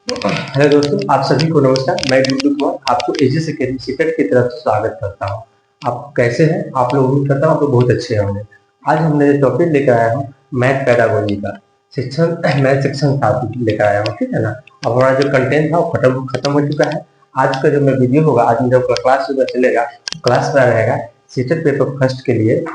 Hello दोस्तों, आप सभी को नमस्कार। मैं गुड्डू कुमार आपको एजीएस एकेडमी सीटेट की तरफ से स्वागत करता हूं। आप कैसे हैं? आप लोग उम्मीद करता हूं आप लोग बहुत अच्छे होंगे। आज हमने टॉपिक लेकर आया हूं मैथ पेडागोजी का शिक्षण मैथ शिक्षण शास्त्र लेकर आया हूं, ठीक है ना। अब हमारा जो कंटेंट था वो खत्म हो चुका है। आज का जो मैं वीडियो होगा, आज मेरा क्लास जो चलेगा, क्लास में रहेगा सीटेट पेपर फर्स्ट के लिए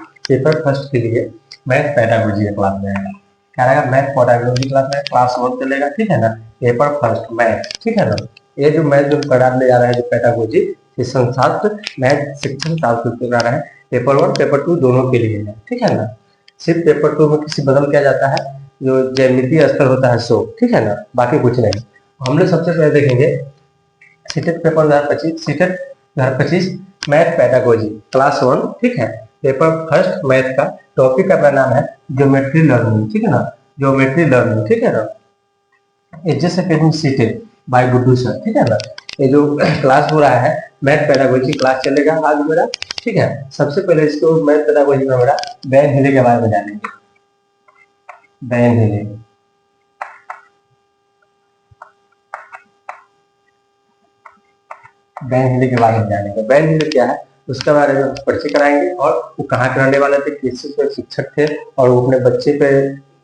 मैथ पेडागोजी का क्लास रहेगा। क्या रहेगा? मैथ पेडागोजी क्लास में क्लास 1 चलेगा, ठीक है ना। पेपर फर्स्ट मैथ, ठीक है ना। ये जो मैथ जो पढ़ाने जा रहा है, जो पेडागोजी शिक्षण शास्त्र मैथ शिक्षण शास्त्र करा रहा है, पेपर 1 पेपर 2 दोनों के लिए है, ठीक है ना। सिर्फ पेपर 2 में किसी बदल किया जाता है, जो ज्यामितीय स्तर होता है सो, ठीक है ना, बाकी कुछ नहीं। हम लोग सबसे पहले देखेंगे CTET paper 2025 CTET 2025 math pedagogy class 1, ठीक है। पेपर फर्स्ट मैथ का टॉपिक का नाम है ज्योमेट्री लर्निंग, ठीक है ना। ज्योमेट्री लर्निंग, ठीक है ना। AGS academy CTET by Guddu sir, ठीक है ना। ये जो क्लास हो रहा है मैथ पेडागोजी क्लास चलेगा आज मेरा, ठीक है। सबसे पहले इसको मैथ पेडागोजी में मेरा बैन हिले के बारे में जानेंगे। बैन हिले, बैन हिले के बारे में जानेंगे। बैन हिले क्या है उसके बारे में परिचय कराएंगे, और वो कहाँ के रहने वाले थे, किस शिक्षक थे, और वो अपने बच्चे पे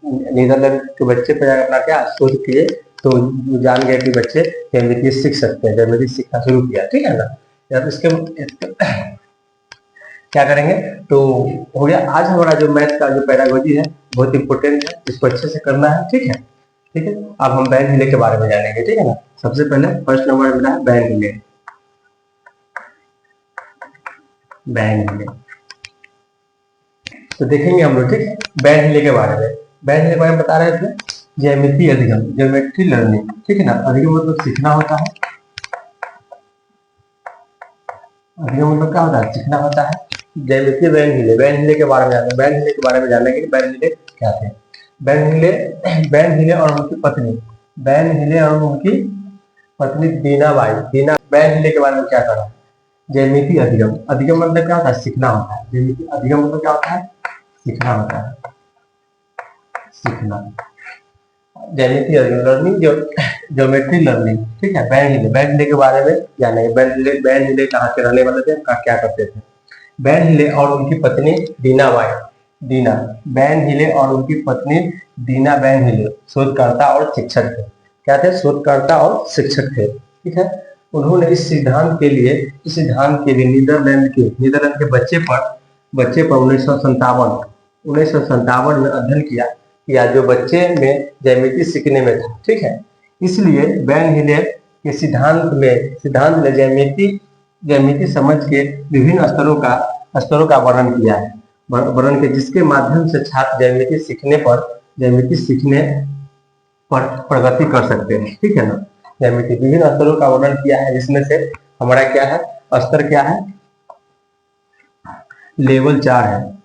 नीदरलैंड के बच्चे पे अपना क्या शोध किए, तो जान गए कि बच्चे ज्यामिति सीख सकते हैं, ज्यामिति सीखना शुरू किया, ठीक है ना। जब इसके क्या करेंगे तो हो गया। आज हमारा जो मैथ का जो पेडागोजी है बहुत इंपॉर्टेंट है, इसको अच्छे से करना है, ठीक है। ठीक है, अब हम बैन हिले के बारे में जानेंगे, ठीक है ना। सबसे पहले फर्स्ट नंबर मिला है बैन हिले। बैन हिले तो देखेंगे हम लोग, ठीक है। बैन हिले के बारे में, बैन हिले के बारे में बता रहे थे ज्यामिति अधिगम, ज्योमेट्री लर्निंग, ठीक है ना। अधिगम मतलब सीखना होता है, अधिगम मतलब क्या होता है, सीखना होता है। ज्यामिति बैन हिले, बैन हिले के बारे में जानना, बैन हिले के बारे में जानना कि बैन हिले क्या थे। बैन हिले, बैन हिले और उनकी पत्नी, बैन हिले और उनकी पत्नी दीनाबाई, दीना बैन हिले के बारे में क्या करा, ज्यामिति अधिगम। अधिगम मतलब क्या होता है, सीखना होता है। ज्यामिति अधिगम मतलब क्या होता है, सीखना होता है, सीखना। ज्यामिति लर्निंग, जो ज्योमेट्री लर्निंग, ठीक है। बैन हिले, बैन हिले के बारे में जानेंगे। बैन हिले कहाँ के रहने वाले थे, क्या करते थे। बैन हिले और उनकी पत्नी दीना बाई, दीना बैन हिले और उनकी पत्नी दीना बैन हिले शोधकर्ता और शिक्षक थे। क्या थे? शोधकर्ता और शिक्षक थे, ठीक है। उन्होंने इस सिद्धांत के लिए नीदरलैंड के बच्चे पर 1957 में अध्ययन किया, या जो बच्चे में ज्यामिति सीखने में था, ठीक है। इसलिए बैन हिले के सिद्धांत में ज्यामिति समझ के विभिन्न स्तरों का वर्णन किया है, वर्णन के जिसके माध्यम से छात्र ज्यामिति सीखने पर प्रगति कर सकते हैं, ठीक है ना। ज्यामिति विभिन्न स्तरों का वर्णन किया है, जिसमें से हमारा क्या है, स्तर क्या है, लेवल 4 है,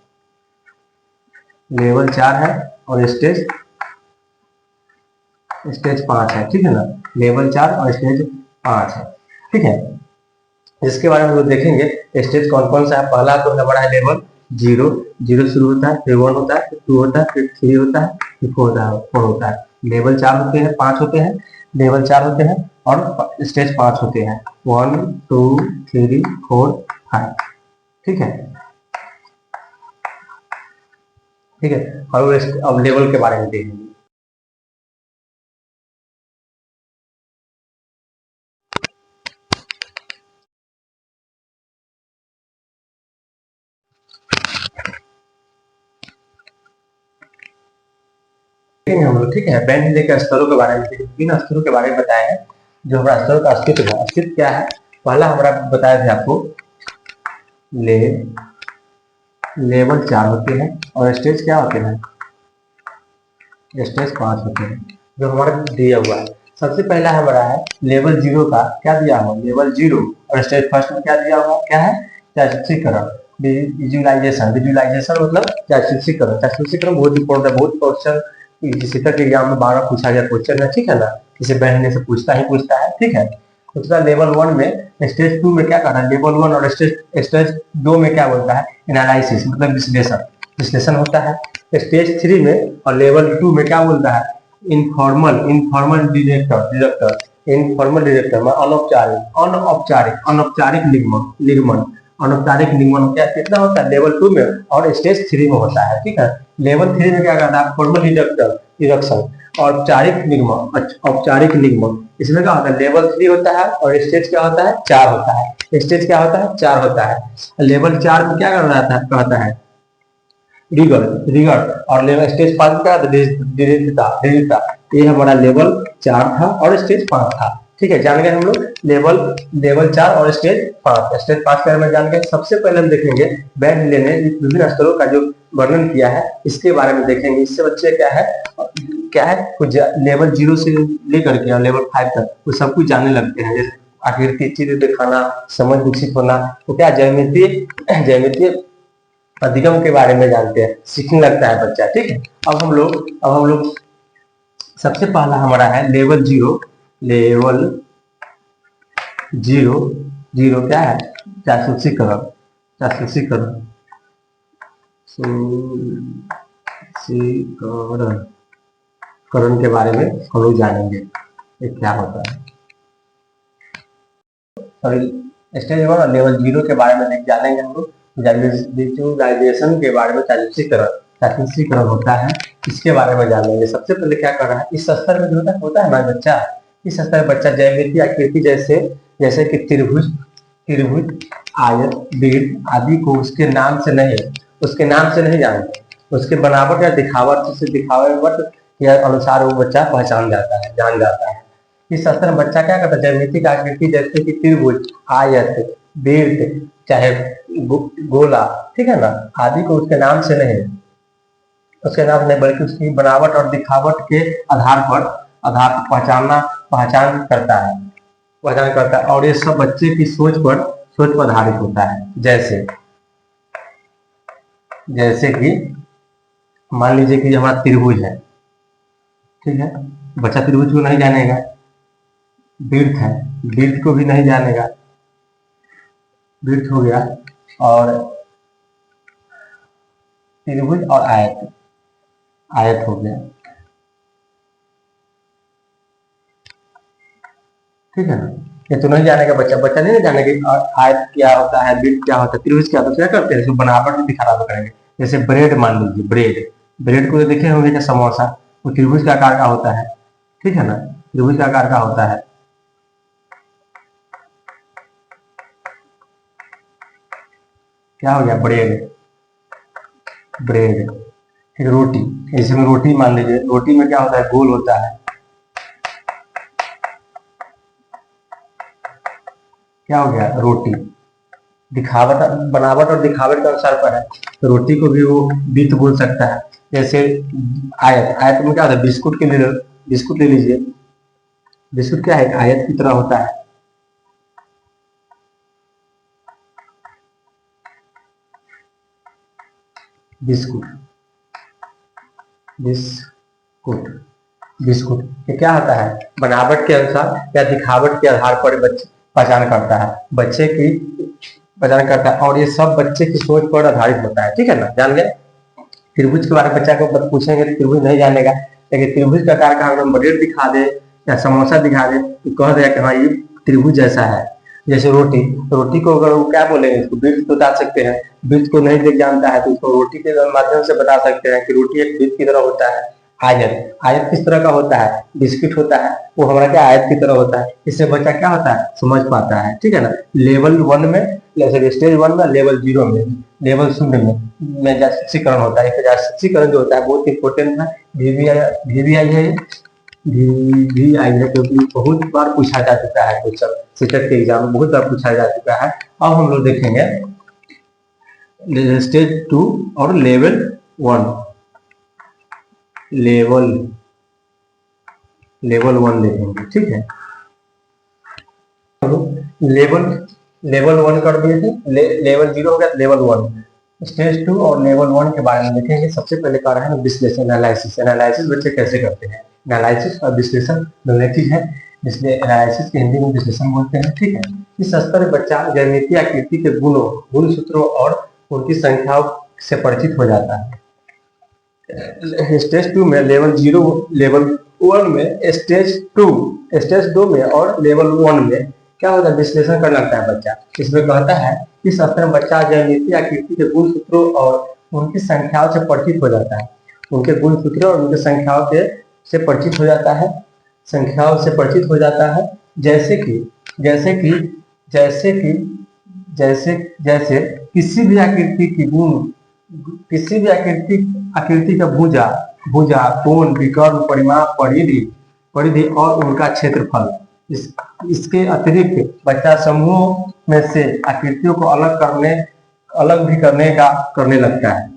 लेवल 4 है, और स्टेज 5 है, ठीक है ना। लेवल 4 और स्टेज 5 है, ठीक है। जिसके बारे में हम देखेंगे स्टेज कौन कौन सा है। पहला तो हमारा है लेवल 0, 0 शुरू होता है, फिर 1 होता है, फिर 2 होता है, फिर 3 होता है, फिर 4 होता है। लेवल 4 होते हैं, 5 होते हैं, लेवल 4 होते हैं, और स्टेज 5 होते हैं, 1 2 3 4 5, ठीक है, ठीक है। और अब लेवल के बारे में देखेंगे। हम लोग, ठीक है। बैन हिले के स्तरों के बारे में, तीन स्तरों के बारे में बताया है। जो हमारा स्तरों का अस्तित्व है, अस्तित्व क्या है, पहला हमारा बताया था आपको लेवल 4 होते हैं, और स्टेज क्या होते हैं, स्टेज 5 होते हैं, जो हमारा दिया हुआ है। सबसे पहला हमारा है लेवल 0 का, क्या दिया हुआ, लेवल 0, और स्टेज फर्स्ट में क्या दिया हुआ, क्या है, चाक्षुषीकरण, विजुअलाइजेशन मतलब चाक्षुषीकरण बहुत इंपॉर्टेंट है, बहुत क्वेश्चन किसी तक एग्जाम में 12 पूछा गया क्वेश्चन है, ठीक है ना। किसी बहने से पूछता है, ठीक है। उसका लेवल 1 में, स्टेज 2 में क्या करना है, लेवल 1 और स्टेज 2 में क्या बोलता है, एनालिसिस मतलब विश्लेषण होता है। स्टेज 3 में और लेवल 2 में क्या बोलता है, इनफॉर्मल इनफॉर्मल डिटेक्टर में अनौपचारिक अनौपचारिक निगमन क्या कितना होता है लेवल 2 में और स्टेज 3 में होता है। ठीक है, लेवल 3 में क्या करता है फॉर्मल डिडक्शन औपचारिक निगमन इसमें क्या होता है लेवल 3 होता है और स्टेज क्या होता है 4 होता है। स्टेज क्या होता है 4 होता है। लेवल 4 में क्या कहता है रिगर और लेवल स्टेज 5 में क्या था दृढ़ता। ये हमारा लेवल 4 था और स्टेज 5 था। ठीक है, जान गए हम लोग लेवल 4 और स्टेज 5 के बारे में जान गए। सबसे पहले हम देखेंगे बैंड रिले ने विभिन्न स्तरों का जो वर्णन किया है इसके बारे में देखेंगे। इससे बच्चे क्या है कुछ लेवल 0 से लेकर के लेवल 5 तक वो सब कुछ जानने लगते हैं, जैसे आकृति चित्र दिखाना, समझ विकसित होना, तो क्या ज्यामितीय अधिगम के बारे में जानते हैं, सीखने लगता है बच्चा। ठीक है, अब हम लोग सबसे पहला हमारा है लेवल जीरो क्या है जासूसीकरण के बारे में हम लोग जानेंगे ये क्या होता है। स्टेज 1 और लेवल 0 के बारे में जानेंगे हम लोग। डिजिटलाइजेशन के बारे में जासूसीकरण होता है, इसके बारे में जानेंगे। सबसे पहले क्या कर रहा है इस स्तर में जो होता है ना बच्चा, इस स्तर में बच्चा ज्यामितीय आकृति जैसे कि त्रिभुज आयत वृत्त आदि को उसके नाम से नहीं जानते, उसके बनावट या दिखावट के अनुसार वो बच्चा जान जाता है। इस स्तर में बच्चा क्या करता है ज्यामितीय आकृति जैसे कि त्रिभुज आयत वृत्त चाहे गोला, ठीक है ना, आदि को उसके नाम से नहीं बल्कि उसकी बनावट और दिखावट के आधार पर पहचान करता है और ये सब बच्चे की सोच पर आधारित होता है। जैसे कि मान लीजिए कि हमारा त्रिभुज है, ठीक है, बच्चा त्रिभुज को नहीं जानेगा, वृत्त है वृत्त को भी नहीं जानेगा, वृत्त हो गया, और त्रिभुज और आयत हो गया। ठीक है ना, ये तो नहीं जानेगा बच्चा नहीं जानेगा आयत क्या होता है, वृत्त क्या होता है, त्रिभुज क्या होता है। क्या करते हैं इसको बनावट भी दिखाना करेंगे। जैसे ब्रेड मान लीजिए, ब्रेड को देखे होंगे क्या समोसा, वो त्रिभुज का आकार का होता है। ठीक है ना, त्रिभुज का आकार का होता है। क्या हो गया ब्रेड। ठीक, रोटी, इसमें रोटी मान लीजिए, रोटी में क्या होता है गोल होता है। क्या हो गया रोटी, बनावट और दिखावट के अनुसार पर है, तो रोटी को भी वो वृत्त बोल सकता है। जैसे आयत में क्या होता है बिस्कुट ले लीजिए, बिस्कुट क्या है आयत की तरह होता है। बिस्कुट क्या होता है बनावट के अनुसार या दिखावट के आधार पर बच्चे पहचान करता है, बच्चे की पहचान करता है, और ये सब बच्चे की सोच पर आधारित होता है। ठीक है ना, जान गए। त्रिभुज के बारे में बच्चा को पूछेंगे तो त्रिभुज नहीं जानेगा, लेकिन त्रिभुज का आकार का हम ब्रेड दिखा दे या समोसा दिखा दे तो कह देगा कि हाँ ये त्रिभुज जैसा है। जैसे रोटी को अगर वो क्या बोलेंगे इसको वृत्त तो बता सकते हैं, वृत्त को नहीं देख जानता है तो उसको रोटी के माध्यम से बता सकते हैं कि रोटी एक वृत्त की तरह होता है। आयत किस तरह का होता है, बिस्किट होता है, वो हमारा क्या आयत की तरह होता है। इससे बच्चा क्या होता है समझ पाता है। ठीक है ना, लेवल 1 में स्टेज 1 में, लेवल 0 में, लेवल 0 में जासूसीकरण होता है। जासूसीकरण जो होता है बहुत इंपॉर्टेंट है, VVI है क्योंकि बहुत बार पूछा जा चुका है, कुछ सीटेट के एग्जाम में बहुत बार पूछा जा चुका है। अब हम लोग देखेंगे स्टेज 2 और लेवल 1 देखेंगे। ठीक है, लेवल 1 कर दिए थे, लेवल 0 हो गया, लेवल 1 स्टेज 2 और लेवल 1 के बारे में देखेंगे। सबसे पहले कर रहा है विश्लेषण एनालिसिस बच्चे कैसे करते हैं। एनालिसिस और विश्लेषण दोनों चीज है, इसलिए एनालिसिस के हिंदी में विश्लेषण बोलते हैं। ठीक है, इस स्तर में बच्चा ज्यामितीय आकृति के गुण सूत्रों और उनकी संख्याओं से परिचित हो जाता है। स्टेज 2 में लेवल वन में, स्टेज 2 में और लेवल 1 में क्या होता है, विश्लेषण करना लगता है बच्चा। इसमें कहता है इस स्तर में बच्चा ज्यामिति आकृति के गुण सूत्रों और उनकी संख्याओं से परिचित हो जाता है। उनके गुण सूत्रों और उनकी संख्याओं के से परिचित हो जाता है, संख्याओं से परिचित हो जाता है। जैसे कि जैसे कि जैसे कि जैसे जैसे किसी भी आकृति की गुण, किसी भी आकृति का भुजा भुजा कोण विकर्ण परिमाप परिधि और उनका क्षेत्रफल। इसके अतिरिक्त बच्चा समूहों में से आकृतियों को अलग भी करने लगता है।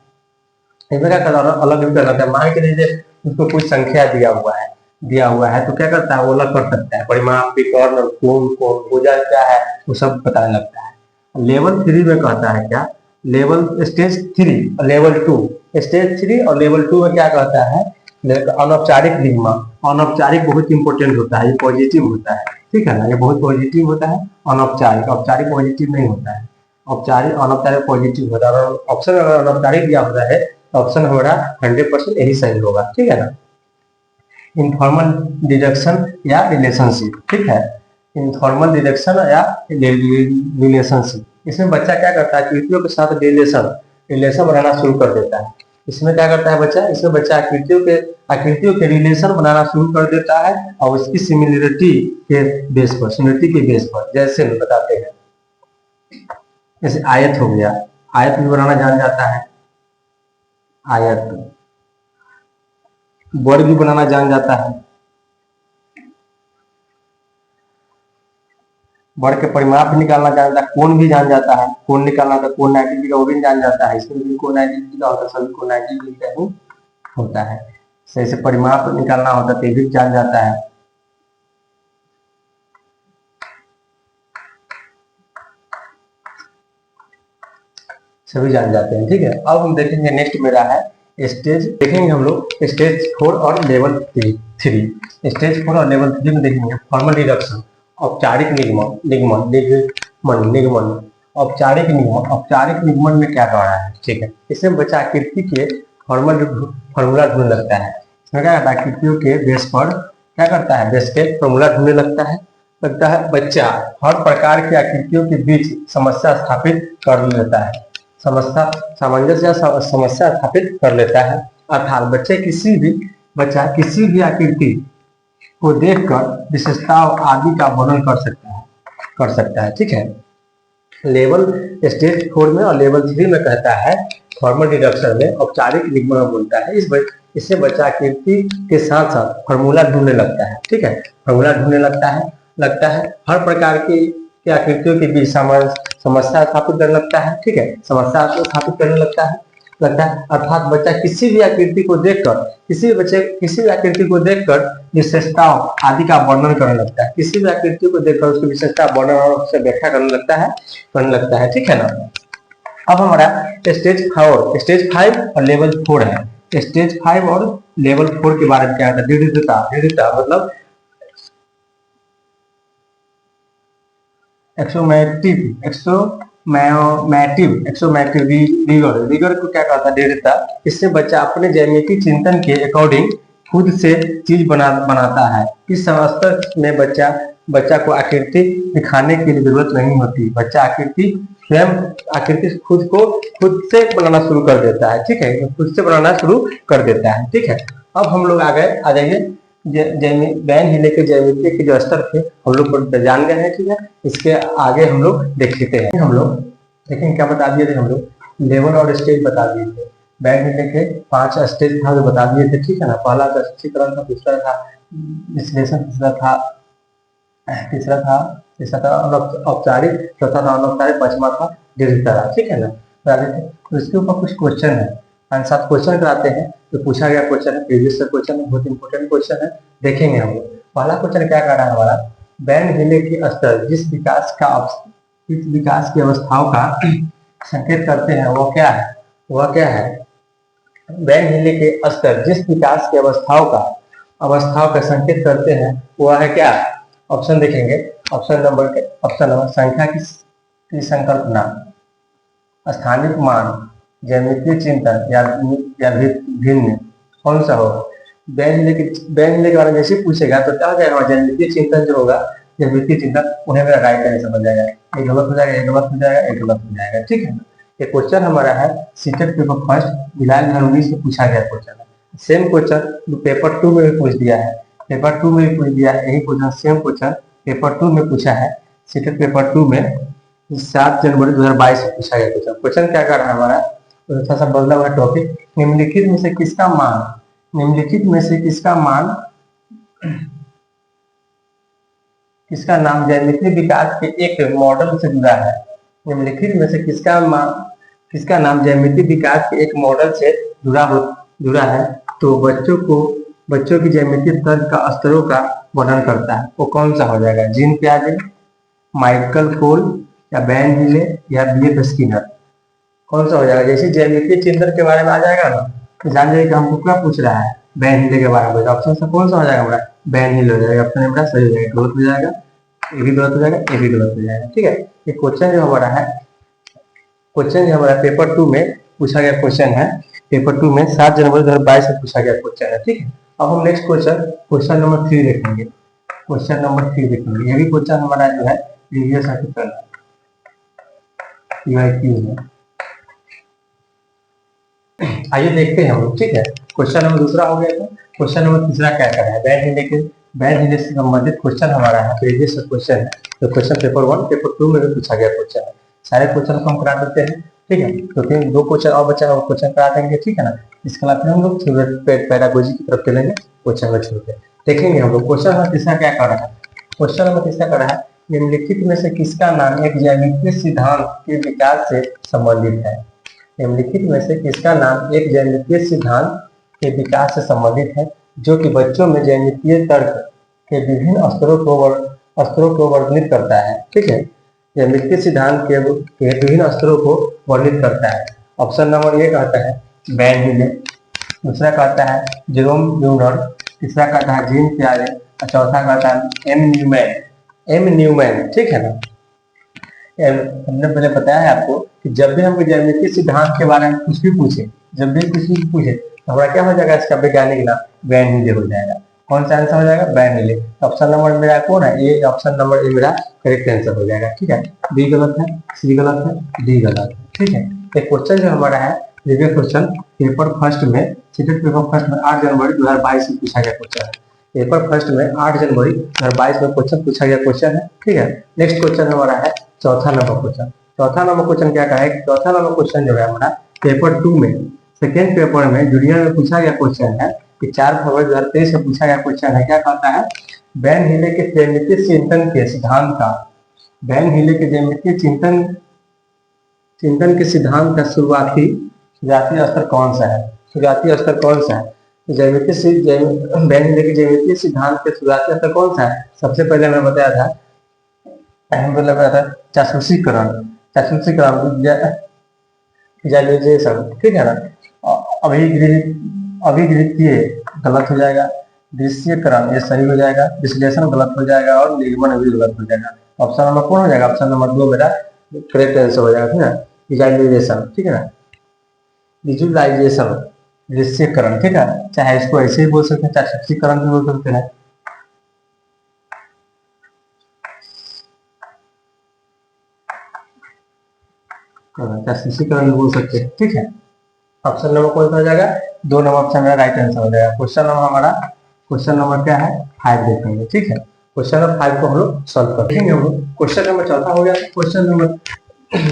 इसमें क्या करता है, अलग भी कर लगता है। मान के लीजिए उसको कुछ संख्या दिया हुआ है तो क्या करता है, वो अलग कर सकता है। परिमाप विकर्ण कोण भुजा क्या है वो सब बताने लगता है। लेवल 3 में कहता है क्या, स्टेज 3 और लेवल 2, स्टेज 3 और लेवल 2 में क्या कहता है, अनौपचारिक निगमा। अनौपचारिक बहुत इंपॉर्टेंट होता है, ये पॉजिटिव होता है, ठीक है ना, ये बहुत पॉजिटिव होता है। अनौपचारिक, औपचारिक पॉजिटिव नहीं होता है, औपचारिक अनौपचारिक पॉजिटिव होता है। और ऑप्शन अगर अनौपचारिक दिया होता है तो ऑप्शन हमारा 100% यही सही होगा, ठीक है ना। इनफॉर्मल डिडक्शन या रिलेशनशिप, ठीक है, इनफॉर्मल डिडक्शन या रिलेशनशिप। इसमें बच्चा क्या करता है, आकृतियों के साथ रिलेशन बनाना शुरू कर देता है। इसमें क्या करता है बच्चा, इसमें बच्चा आकृतियों के रिलेशन बनाना शुरू कर देता है और उसकी सिमिलरिटी के बेस पर, जैसे हम बताते हैं, जैसे आयत हो गया, आयत भी बनाना जान जाता है, आयत वर्ग भी बनाना जान जाता है, वर्ग के परिमाप भी निकालना जान जाता है, कोण भी जान जाता है, कोण निकालना था, कोण 90 डिग्री का वो भी जान जाता है। इसमें भी कोण 90 डिग्री का होता है, सभी कोण 90 डिग्री का ही होता है। सही से परिमाप निकालना होता है तो भी जान जाता है। सभी जान जाते हैं, ठीक है। अब हम देखेंगे नेक्स्ट मेरा है स्टेज, देखेंगे हम लोग स्टेज 4 और लेवल 3। स्टेज 4 और लेवल 3 में देखेंगे फॉर्मल डिडक्शन, औपचारिक निगमन। औपचारिक निगमन में क्या कह रहा है, ठीक है। इसमें बच्चा आकृति के फॉर्मूला ढूंढने लगता है। इसमें क्या करता है, आकृतियों के बेस पर क्या करता है, बेस के फॉर्मूला ढूंढने लगता है बच्चा हर प्रकार की आकृतियों के बीच समस्या स्थापित कर लेता है, सामंजस्य या समस्या स्थापित कर लेता है। अर्थात बच्चा किसी भी आकृति को देखकर विशेषताओं आदि का वर्णन कर सकता है, ठीक है। लेवल स्टेज 4 में और लेवल 3 में कहता है फॉर्मल डिडक्शन में औपचारिक निगमन बोलता है। इससे बच्चा आकृति के साथ साथ फॉर्मूला ढूंढने लगता है, ठीक है, फॉर्मूला ढूंढने लगता है हर प्रकार की आकृतियों के बीच समस्या स्थापित करने लगता है, ठीक है, समस्या स्थापित करने लगता है। अर्थात बच्चा किसी भी आकृति को देखकर विशेषताओं आदि का वर्णन करने लगता है, किसी भी आकृति को देखकर उसकी विशेषता वर्णन और उससे व्याख्या करने लगता है, ठीक है ना। अब हमारा स्टेज 5 और लेवल 4 है। स्टेज 5 और लेवल 4 के बारे में क्या है, दृढ़ता मतलब विगर को क्या कहता है, दृढ़ता। इससे बच्चा अपने ज्यामितीय चिंतन के अकॉर्डिंग खुद से चीज बनाता है। इस स्तर में बच्चा को आकृति दिखाने की जरूरत नहीं होती, बच्चा आकृति खुद से बनाना शुरू कर देता है, ठीक है, खुद से बनाना शुरू कर देता है, ठीक है। अब हम लोग आ जाइए बैन हिले के ज्यामिति के जो स्तर थे हम लोग जान गए हैं, ठीक है। इसके आगे हम लोग देख लेते हैं। हम लोग देखेंगे क्या बता दिए थे, हम लोग लेवल और स्टेज बता दिए थे। बैन हिले के 5 स्टेज था जो बता दिए थे, ठीक है ना। पहला स्पष्टीकरण था, दूसरा था विश्लेषण, तीसरा था औपचारिक, चौथा था अनौपचारिक, पांचवा था दृढ़ता, ठीक है ना। तो इसके ऊपर कुछ क्वेश्चन है, 5-7 क्वेश्चन कराते हैं। तो पूछा गया क्वेश्चन है, प्रीवियस क्वेश्चन है, बहुत इंपॉर्टेंट क्वेश्चन है, देखेंगे हम लोग। पहला क्वेश्चन क्या कर रहा है हमारा, बैन हिले के स्तर जिस विकास की अवस्थाओं का संकेत करते हैं वह क्या है। बैन हिले के स्तर जिस विकास की अवस्थाओं का संकेत करते हैं वह है क्या। ऑप्शन देखेंगे, ऑप्शन नंबर संख्या की संकल्पना, स्थानिक मान, ज्यामितीय चिंतन या भिन्न, कौन सा हो। बैंड के बारे में जैसे पूछेगा तो क्या हो जाएगा, ज्यामितीय चिंतन जो होगा, ज्यामितीय चिंतन उन्हें मेरा राइट आंसर बन जाएगा। एक गलत हो जाएगा, एक गलत हो जाएगा, एक गलत हो जाएगा, ठीक है ना। ये क्वेश्चन हमारा है सीटेट पेपर फर्स्ट जुलाई 2019 में पूछा गया क्वेश्चन है। सेम क्वेश्चन पेपर 2 में भी पूछ दिया है, पेपर 2 में भी पूछ दिया है, यही क्वेश्चन सेम क्वेश्चन पेपर 2 में पूछा है। सीटेट पेपर 2 में 7 जनवरी 2022 में पूछा गया क्वेश्चन। क्वेश्चन क्या कर रहा है हमारा, थोड़ा सा बदला हुआ टॉपिक। निम्नलिखित में से किसका मान, निम्नलिखित में से किसका मान, किसका नाम ज्यामितीय विकास के एक मॉडल से जुड़ा है। निम्नलिखित में से किसका नाम ज्यामितीय विकास के एक मॉडल से जुड़ा है। तो बच्चों की ज्यामितीय तर्क का स्तरों का वर्णन करता है, वो कौन सा हो जाएगा, जीन पियाजे, माइकल कोल या बैन हिले या बीएफ स्किनर, कौन सा हो जाएगा। जैसे ज्यामितीय चिंतन के बारे में आ जाएगा ना, तो जान जाइए कि हमको क्या पूछ रहा है, बैन हिले के बारे में। ऑप्शन से कौन सा हो जाएगा हमारा, बैन हिल हो जाएगा। ऑप्शन हमारा सही हो जाएगा, गलत हो जाएगा, ये भी गलत हो जाएगा, ये भी गलत हो जाएगा, ठीक है। ये क्वेश्चन जो हमारा है, क्वेश्चन जो हमारा पेपर 2 में पूछा गया क्वेश्चन है, पेपर 2 में 7 जनवरी 2022 में पूछा गया क्वेश्चन है, ठीक है। अब हम नेक्स्ट क्वेश्चन नंबर 3 देखेंगे। क्वेश्चन नंबर 3 देखेंगे, ये भी क्वेश्चन हमारा जो है प्रीवियस आर्टिकल है, है। आइए देखते हैं हम लोग, ठीक है। क्वेश्चन नंबर दूसरा हो गया। तो क्वेश्चन नंबर तीसरा क्या कर रहा है, बैंड हिले से संबंधित क्वेश्चन हमारा है, प्रीवियस क्वेश्चन है। तो क्वेश्चन पेपर 1 पेपर 2 में भी पूछा गया क्वेश्चन है। सारे क्वेश्चन को हम करा देते हैं, ठीक है। तो फिर 2 क्वेश्चन और बचा है, वो क्वेश्चन करा देंगे, ठीक है ना। इसके बाद फिर हम लोग पेडागोजी की तरफ चलेंगे, क्वेश्चन में छोड़ते देखेंगे हम लोग। क्वेश्चन नंबर तीसरा क्या कर रहा है, क्वेश्चन नंबर तीसरा कर रहा है, निम्नलिखित में से किसका नाम एक ज्यामितीय सिद्धांत के विकास से संबंधित है। निम्नलिखित में से किसका नाम एक ज्यामितीय सिद्धांत के विकास से संबंधित है, जो कि बच्चों में ज्यामितीय तर्क के विभिन्न स्तरों को वर्णित करता है, ठीक है। ज्यामितीय सिद्धांत के विभिन्न स्तरों को वर्णित करता है। ऑप्शन नंबर ए कहता है बैन हिले, दूसरा कहता है जेरोम न्यूनर, तीसरा कहता है जीन पियाजे और चौथा कहता है एम न्यूमैन, ठीक है ना। हमने पहले बताया है आपको कि जब भी हम ज्यामितीय सिद्धांत के बारे में कुछ भी पूछे, जब भी कुछ भी पूछे तो हमारा क्या हो जाएगा, इसका वैज्ञानिक नाम बैन हिले हो जाएगा। कौन सा आंसर हो जाएगा, बैन हिले। ऑप्शन नंबर मेरा कौन है, ये ऑप्शन नंबर ए मेरा करेक्ट आंसर हो जाएगा, ठीक है। बी गलत है, सी गलत है, डी गलत है, ठीक है। एक क्वेश्चन जो हमारा है प्रीवियस क्वेश्चन पेपर फर्स्ट में, सीटेट पेपर फर्स्ट में 8 जनवरी 2022 में पूछा गया क्वेश्चन है। पेपर फर्स्ट में 8 जनवरी 2022 में क्वेश्चन पूछा गया क्वेश्चन है, ठीक है। नेक्स्ट क्वेश्चन हमारा है चौथा नंबर क्वेश्चन। चौथा नंबर क्वेश्चन क्या कहा है, चौथा नंबर क्वेश्चन जो है हमारा पेपर 2 में सेकेंड पेपर में जूनियर में पूछा गया क्वेश्चन है कि 4 फरवरी 2023 में पूछा गया क्वेश्चन है। क्या कहता है, बैन हिले के ज्यामितीय चिंतन के सिद्धांत का, बैन हिले के ज्यामितीय चिंतन के सिद्धांत का शुरुआती स्तर कौन सा है, शुरुआती स्तर कौन सा है। बैन हिले के ज्यामितीय सिद्धांत के शुरुआती स्तर कौन सा है। सबसे पहले मैं बताया था, चाक्षुषीकरण, ठीक है ना। अभिगृहीय गलत हो जाएगा, दृश्यकरण ये सही हो जाएगा, विश्लेषण गलत हो जाएगा और निर्गमन भी गलत हो जाएगा। ऑप्शन नंबर कौन हो जाएगा, ऑप्शन नंबर 2 मेरा करेक्ट आंसर हो जाएगा, ठीक है। विजुअलाइजेशन, ठीक है ना, विजुअलाइजेशन दृश्यकरण, ठीक है। चाहे इसको ऐसे ही बोल सकते हैं, चाहे चाक्षुषीकरण भी बोल सकते हैं, चाक्षुषीकरण भी बोल सकते हैं, ठीक है। ऑप्शन नंबर कौन सा हो जाएगा, 2 नंबर ऑप्शन मेरा राइट आंसर हो जाएगा। क्वेश्चन नंबर हमारा, क्वेश्चन नंबर क्या है 5 देखेंगे, ठीक है। क्वेश्चन नंबर 5 को हम लोग सॉल्व करेंगे। हम लोग क्वेश्चन नंबर चौथा हो गया, क्वेश्चन नंबर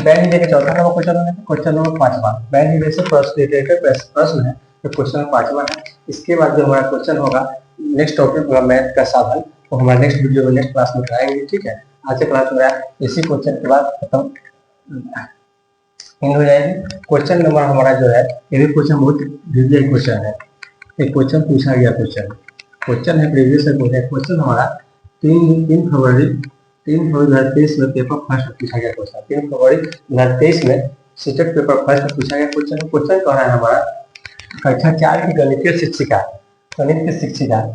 बैन हिले के चौथा नंबर क्वेश्चन हो गया। क्वेश्चन नंबर 5वां बैन हिले से प्रश्न है, तो क्वेश्चन 5वां है। इसके बाद जो हमारा क्वेश्चन होगा नेक्स्ट टॉपिक होगा मैथ का साधन, तो हमारे नेक्स्ट वीडियो में नेक्स्ट क्लास में कराएंगे, ठीक है। आज के क्लास में इसी क्वेश्चन के बाद खत्म हो जाएगी। क्वेश्चन नंबर हमारा जो है, ये भी क्वेश्चन बहुत प्रीवियस क्वेश्चन है, एक क्वेश्चन पूछा गया क्वेश्चन है प्रीवियस क्वेश्चन हमारा 3 फरवरी 2023 में पेपर फर्स्ट में पूछा गया क्वेश्चन। 3 फरवरी 2023 में सीटेट पेपर फर्स्ट में पूछा गया क्वेश्चन। क्वेश्चन कह रहा है हमारा, कक्षा 4 की गणितीय शिक्षिका,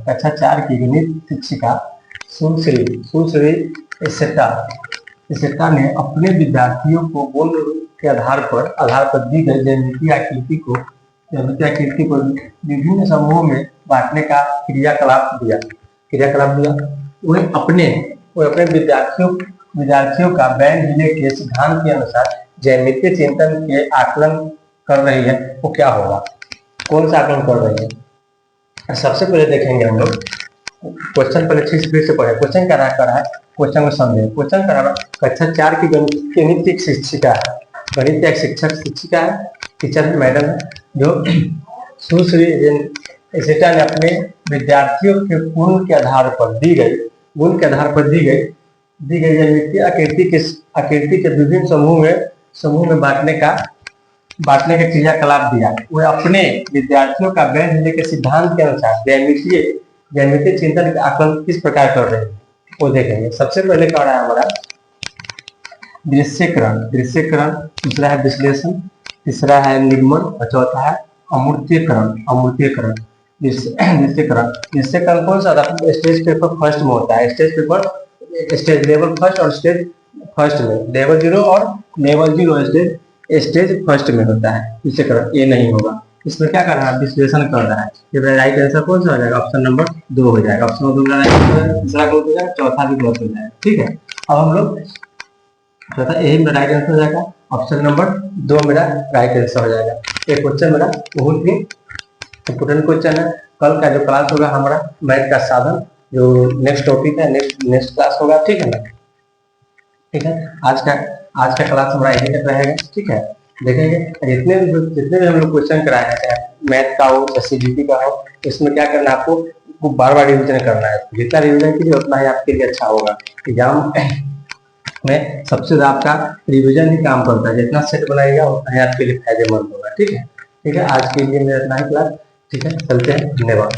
कक्षा 4 की गणित शिक्षिका सुश्री इसेटा ने अपने विद्यार्थियों को गुण के आधार पर दी गई ज्यामितीय आकृति को विभिन्न समूहों में बांटने का क्रियाकलाप दिया। वो अपने विद्यार्थियों का बैंड हिले के सिद्धांत के अनुसार ज्यामितीय चिंतन के आकलन कर रही है, वो क्या होगा? कौन सा आकलन कर रही है? सबसे पहले देखेंगे हम लोग क्वेश्चन, पहले ठीक से फिर से पढ़े। क्वेश्चन क्या कर रहा है, क्वेश्चन को समझे। क्वेश्चन कर रहा है कक्षा 4 की गणित एक शिक्षिका है, गणित एक शिक्षिका है, टीचर है, मैडम है, जो सुश्री इसेटा ने अपने विद्यार्थियों के गुण के आधार पर दी गई ज्यामितीय आकृति के विभिन्न समूह में बांटने का क्रियाकलाप दिया। वो अपने विद्यार्थियों का बैंड हिलने के सिद्धांत के अनुसार ज्यामितीय चिंतन के आकलन किस प्रकार कर रहे हैं, वो देखेंगे। सबसे पहले क्या है हमारा दृश्यकरण, दूसरा है विश्लेषण, तीसरा है निगमन और चौथा है अमूर्तीकरण। दृश्यकरण कौन सा स्टेज पेपर फर्स्ट में होता है, स्टेज लेवल फर्स्ट और स्टेज फर्स्ट में, लेवल 0 और लेवल 0 स्टेज फर्स्ट में होता है दृश्यकरण। ये नहीं होगा, इसमें क्या कर रहा है, विश्लेषण कर रहा है। ये राइट आंसर कौन सा हो जाएगा, ऑप्शन नंबर 2 हो जाएगा। ऑप्शन नंबर 2 राइट आंसर, तीसरा गलत हो जाएगा, चौथा भी गलत हो जाएगा। ठीक है, अब हम लोग चौथा यही मेरा राइट आंसर हो जाएगा, ऑप्शन नंबर 2 मेरा राइट आंसर हो जाएगा। ये क्वेश्चन मेरा बहुत ही इंपोर्टेंट क्वेश्चन है। कल का जो क्लास होगा हमारा मैथ का साधन, जो नेक्स्ट टॉपिक है, नेक्स्ट क्लास होगा। ठीक है ना, ठीक है। आज का क्लास हमारा यही तक रहेगा। ठीक है, देखेंगे जितने भी हम लोग क्वेश्चन कराए हैं, चाहे मैथ का हो या सीबीटी का हो, इसमें क्या करना है आपको बार बार रिविजन करना है। जितना रिविजन कीजिए उतना ही आपके लिए अच्छा होगा। एग्जाम में सबसे ज्यादा आपका रिविजन ही काम करता है, जितना सेट बनाएगा उतना ही आपके लिए फायदेमंद होगा। ठीक है, आज के लिए मेरा इतना ही क्लास। ठीक है, चलते हैं, धन्यवाद।